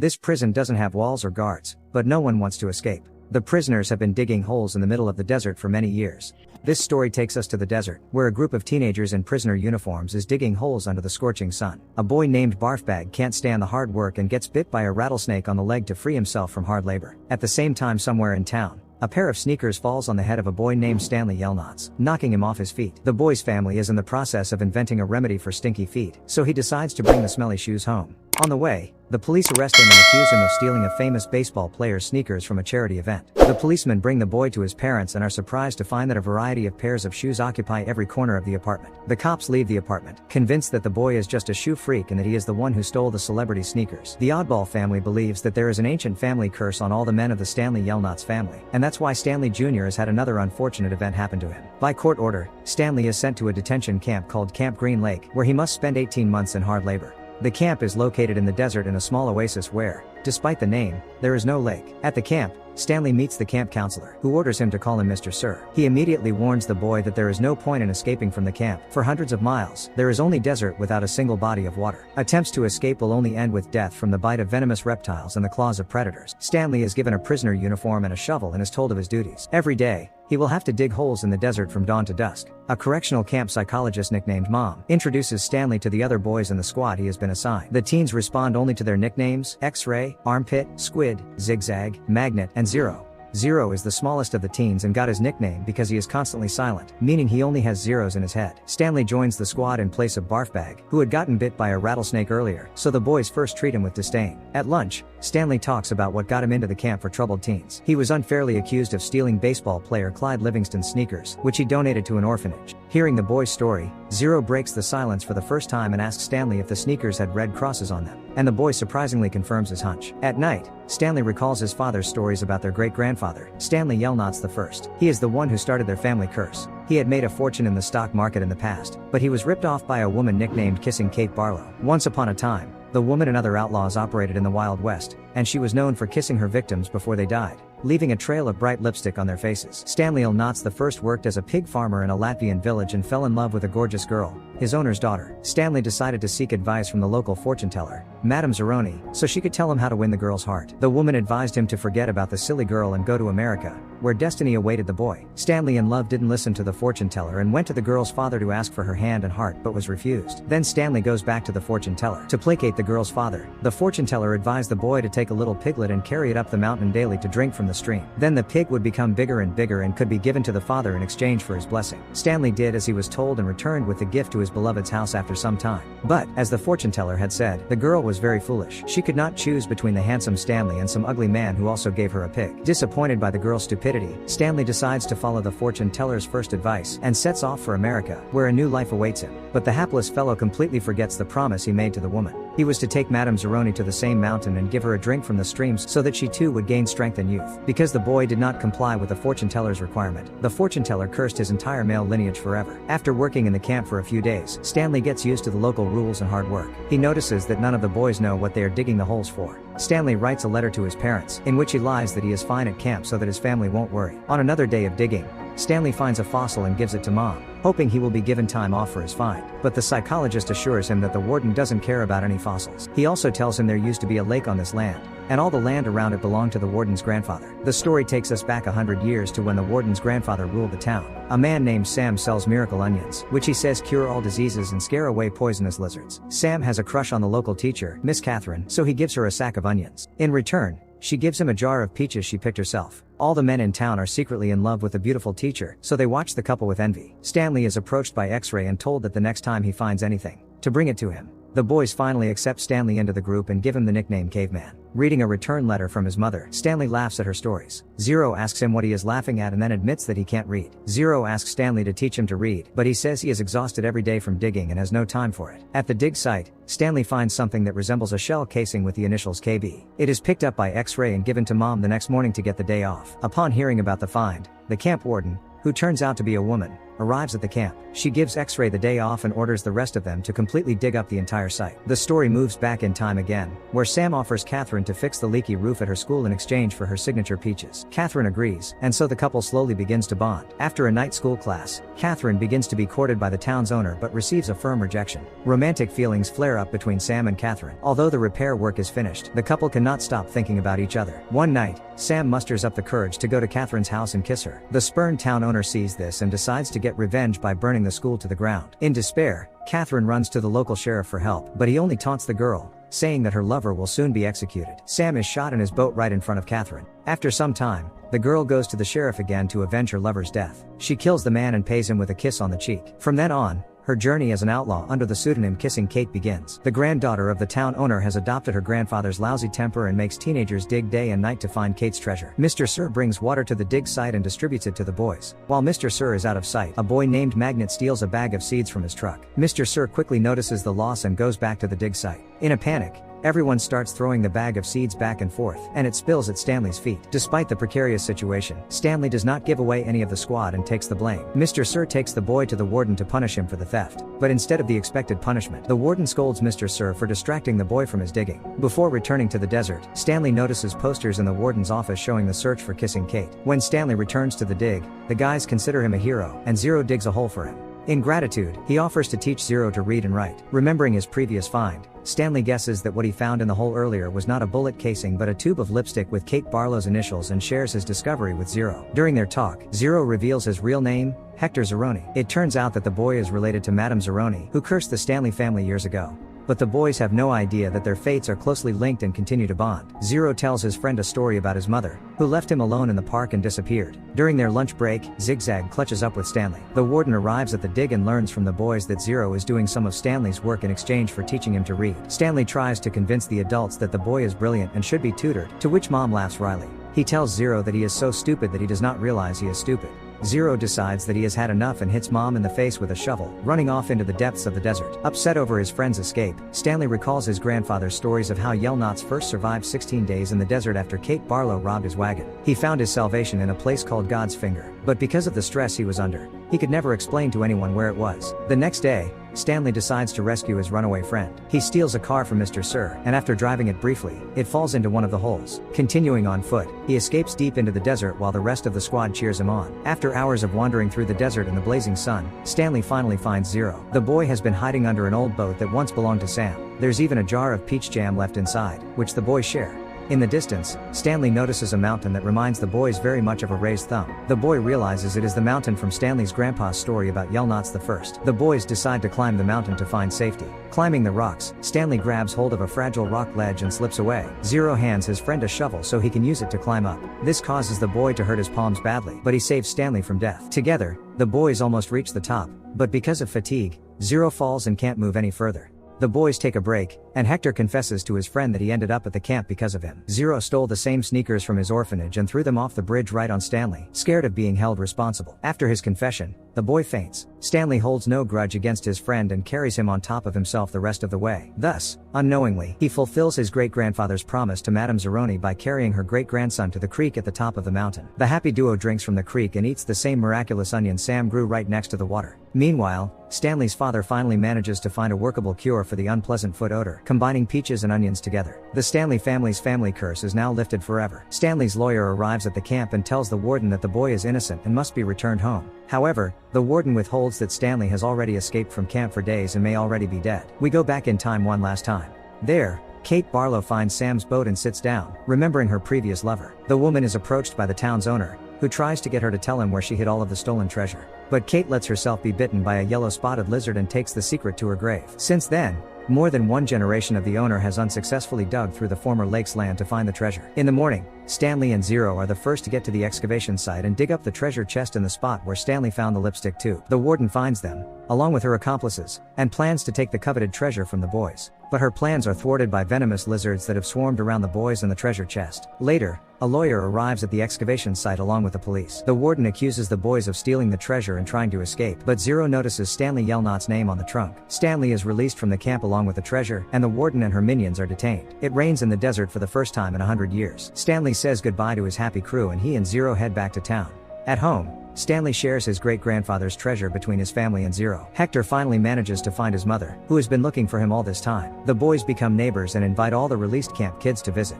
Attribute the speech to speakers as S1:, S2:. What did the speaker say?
S1: This prison doesn't have walls or guards, but no one wants to escape. The prisoners have been digging holes in the middle of the desert for many years. This story takes us to the desert, where a group of teenagers in prisoner uniforms is digging holes under the scorching sun. A boy named Barfbag can't stand the hard work and gets bit by a rattlesnake on the leg to free himself from hard labor. At the same time, somewhere in town, a pair of sneakers falls on the head of a boy named Stanley Yelnats, knocking him off his feet. The boy's family is in the process of inventing a remedy for stinky feet, so he decides to bring the smelly shoes home. On the way, the police arrest him and accuse him of stealing a famous baseball player's sneakers from a charity event. The policemen bring the boy to his parents and are surprised to find that a variety of pairs of shoes occupy every corner of the apartment. The cops leave the apartment, convinced that the boy is just a shoe freak and that he is the one who stole the celebrity sneakers. The oddball family believes that there is an ancient family curse on all the men of the Stanley Yelnats family, and that's why Stanley Jr. has had another unfortunate event happen to him. By court order, Stanley is sent to a detention camp called Camp Green Lake, where he must spend 18 months in hard labor. The camp is located in the desert in a small oasis where, despite the name, there is no lake. At the camp, Stanley meets the camp counselor, who orders him to call him Mr. Sir. He immediately warns the boy that there is no point in escaping from the camp. For hundreds of miles, there is only desert without a single body of water. Attempts to escape will only end with death from the bite of venomous reptiles and the claws of predators. Stanley is given a prisoner uniform and a shovel and is told of his duties. Every day, he will have to dig holes in the desert from dawn to dusk. A correctional camp psychologist nicknamed Mom introduces Stanley to the other boys in the squad he has been assigned. The teens respond only to their nicknames: X-Ray, Armpit, Squid, Zigzag, Magnet, and Zero. Zero is the smallest of the teens and got his nickname because he is constantly silent, meaning he only has zeros in his head. Stanley joins the squad in place of Barfbag, who had gotten bit by a rattlesnake earlier, so the boys first treat him with disdain. At lunch, Stanley talks about what got him into the camp for troubled teens. He was unfairly accused of stealing baseball player Clyde Livingston's sneakers, which he donated to an orphanage. Hearing the boy's story, Zero breaks the silence for the first time and asks Stanley if the sneakers had red crosses on them, and the boy surprisingly confirms his hunch. At night, Stanley recalls his father's stories about their great-grandfather, Stanley Yelnats I. He is the one who started their family curse. He had made a fortune in the stock market in the past, but he was ripped off by a woman nicknamed Kissing Kate Barlow. Once upon a time, the woman and other outlaws operated in the Wild West, and she was known for kissing her victims before they died, leaving a trail of bright lipstick on their faces. Stanley Yelnats I worked as a pig farmer in a Latvian village and fell in love with a gorgeous girl, his owner's daughter. Stanley decided to seek advice from the local fortune teller, Madame Zeroni, so she could tell him how to win the girl's heart. The woman advised him to forget about the silly girl and go to America, where destiny awaited the boy. Stanley in love didn't listen to the fortune teller and went to the girl's father to ask for her hand and heart but was refused. Then Stanley goes back to the fortune teller. To placate the girl's father, the fortune teller advised the boy to take a little piglet and carry it up the mountain daily to drink from the stream. Then the pig would become bigger and bigger and could be given to the father in exchange for his blessing. Stanley did as he was told and returned with the gift to his beloved's house after some time. But, as the fortune teller had said, the girl was very foolish. She could not choose between the handsome Stanley and some ugly man who also gave her a pig. Disappointed by the girl's stupidity, Stanley decides to follow the fortune teller's first advice and sets off for America, where a new life awaits him. But the hapless fellow completely forgets the promise he made to the woman. He was to take Madame Zeroni to the same mountain and give her a drink from the streams so that she too would gain strength and youth. Because the boy did not comply with the fortune teller's requirement, the fortune teller cursed his entire male lineage forever. After working in the camp for a few days, Stanley gets used to the local rules and hard work. He notices that none of the boys know what they are digging the holes for. Stanley writes a letter to his parents, in which he lies that he is fine at camp so that his family won't worry. On another day of digging, Stanley finds a fossil and gives it to Mom, hoping he will be given time off for his find. But the psychologist assures him that the warden doesn't care about any fossils. He also tells him there used to be a lake on this land, and all the land around it belonged to the warden's grandfather. The story takes us back 100 years to when the warden's grandfather ruled the town. A man named Sam sells miracle onions, which he says cure all diseases and scare away poisonous lizards. Sam has a crush on the local teacher, Miss Catherine, so he gives her a sack of onions. In return, she gives him a jar of peaches she picked herself. All the men in town are secretly in love with the beautiful teacher, so they watch the couple with envy. Stanley is approached by X-Ray and told that the next time he finds anything, to bring it to him. The boys finally accept Stanley into the group and give him the nickname Caveman. Reading a return letter from his mother, Stanley laughs at her stories. Zero asks him what he is laughing at and then admits that he can't read. Zero asks Stanley to teach him to read, but he says he is exhausted every day from digging and has no time for it. At the dig site, Stanley finds something that resembles a shell casing with the initials KB. It is picked up by X-Ray and given to Mom the next morning to get the day off. Upon hearing about the find, the camp warden, who turns out to be a woman, arrives at the camp. She gives X-Ray the day off and orders the rest of them to completely dig up the entire site. The story moves back in time again, where Sam offers Catherine to fix the leaky roof at her school in exchange for her signature peaches. Catherine agrees, and so the couple slowly begins to bond. After a night school class, Catherine begins to be courted by the town's owner but receives a firm rejection. Romantic feelings flare up between Sam and Catherine. Although the repair work is finished, the couple cannot stop thinking about each other. One night, Sam musters up the courage to go to Catherine's house and kiss her. The spurned town owner sees this and decides to get revenge by burning the school to the ground. In despair, Catherine runs to the local sheriff for help, but he only taunts the girl, saying that her lover will soon be executed. Sam is shot in his boat right in front of Catherine. After some time, the girl goes to the sheriff again to avenge her lover's death. She kills the man and pays him with a kiss on the cheek. From then on, her journey as an outlaw under the pseudonym Kissing Kate begins. The granddaughter of the town owner has adopted her grandfather's lousy temper and makes teenagers dig day and night to find Kate's treasure. Mr. Sir brings water to the dig site and distributes it to the boys. While Mr. Sir is out of sight, a boy named Magnet steals a bag of seeds from his truck. Mr. Sir quickly notices the loss and goes back to the dig site. In a panic, everyone starts throwing the bag of seeds back and forth, and it spills at Stanley's feet. Despite the precarious situation, Stanley does not give away any of the squad and takes the blame. Mr. Sir takes the boy to the warden to punish him for the theft, but instead of the expected punishment, the warden scolds Mr. Sir for distracting the boy from his digging. Before returning to the desert, Stanley notices posters in the warden's office showing the search for Kissing Kate. When Stanley returns to the dig, the guys consider him a hero, and Zero digs a hole for him. In gratitude, he offers to teach Zero to read and write. Remembering his previous find, Stanley guesses that what he found in the hole earlier was not a bullet casing but a tube of lipstick with Kate Barlow's initials and shares his discovery with Zero. During their talk, Zero reveals his real name, Hector Zeroni. It turns out that the boy is related to Madame Zeroni, who cursed the Stanley family years ago. But the boys have no idea that their fates are closely linked and continue to bond. Zero tells his friend a story about his mother, who left him alone in the park and disappeared. During their lunch break, Zigzag clutches up with Stanley. The warden arrives at the dig and learns from the boys that Zero is doing some of Stanley's work in exchange for teaching him to read. Stanley tries to convince the adults that the boy is brilliant and should be tutored, to which Mom laughs wryly. He tells Zero that he is so stupid that he does not realize he is stupid. Zero decides that he has had enough and hits Mom in the face with a shovel, running off into the depths of the desert. Upset over his friend's escape, Stanley recalls his grandfather's stories of how Yelnats first survived 16 days in the desert after Kate Barlow robbed his wagon. He found his salvation in a place called God's Finger, but because of the stress he was under, he could never explain to anyone where it was. The next day, Stanley decides to rescue his runaway friend. He steals a car from Mr. Sir, and after driving it briefly, it falls into one of the holes. Continuing on foot, he escapes deep into the desert while the rest of the squad cheers him on. After hours of wandering through the desert in the blazing sun, Stanley finally finds Zero. The boy has been hiding under an old boat that once belonged to Sam. There's even a jar of peach jam left inside, which the boys share. In the distance, Stanley notices a mountain that reminds the boys very much of a raised thumb. The boy realizes it is the mountain from Stanley's grandpa's story about Yelnats I. The boys decide to climb the mountain to find safety. Climbing the rocks, Stanley grabs hold of a fragile rock ledge and slips away. Zero hands his friend a shovel so he can use it to climb up. This causes the boy to hurt his palms badly, but he saves Stanley from death. Together, the boys almost reach the top, but because of fatigue, Zero falls and can't move any further. The boys take a break, and Hector confesses to his friend that he ended up at the camp because of him. Zero stole the same sneakers from his orphanage and threw them off the bridge right on Stanley, scared of being held responsible. After his confession, the boy faints. Stanley holds no grudge against his friend and carries him on top of himself the rest of the way. Thus, unknowingly, he fulfills his great-grandfather's promise to Madame Zeroni by carrying her great-grandson to the creek at the top of the mountain. The happy duo drinks from the creek and eats the same miraculous onion Sam grew right next to the water. Meanwhile, Stanley's father finally manages to find a workable cure for the unpleasant foot odor, combining peaches and onions together. The Stanley family's family curse is now lifted forever. Stanley's lawyer arrives at the camp and tells the warden that the boy is innocent and must be returned home. However, the warden withholds that Stanley has already escaped from camp for days and may already be dead. We go back in time one last time. There, Kate Barlow finds Sam's boat and sits down, remembering her previous lover. The woman is approached by the town's owner, who tries to get her to tell him where she hid all of the stolen treasure. But Kate lets herself be bitten by a yellow-spotted lizard and takes the secret to her grave. Since then, more than one generation of the owner has unsuccessfully dug through the former lake's land to find the treasure. In the morning, Stanley and Zero are the first to get to the excavation site and dig up the treasure chest in the spot where Stanley found the lipstick tube. The warden finds them, along with her accomplices, and plans to take the coveted treasure from the boys. But her plans are thwarted by venomous lizards that have swarmed around the boys and the treasure chest. Later, a lawyer arrives at the excavation site along with the police. The warden accuses the boys of stealing the treasure and trying to escape, but Zero notices Stanley Yelnats' name on the trunk. Stanley is released from the camp along with the treasure, and the warden and her minions are detained. It rains in the desert for the first time in 100 years. Stanley says goodbye to his happy crew and he and Zero head back to town. At home, Stanley shares his great-grandfather's treasure between his family and Zero. Hector finally manages to find his mother, who has been looking for him all this time. The boys become neighbors and invite all the released camp kids to visit.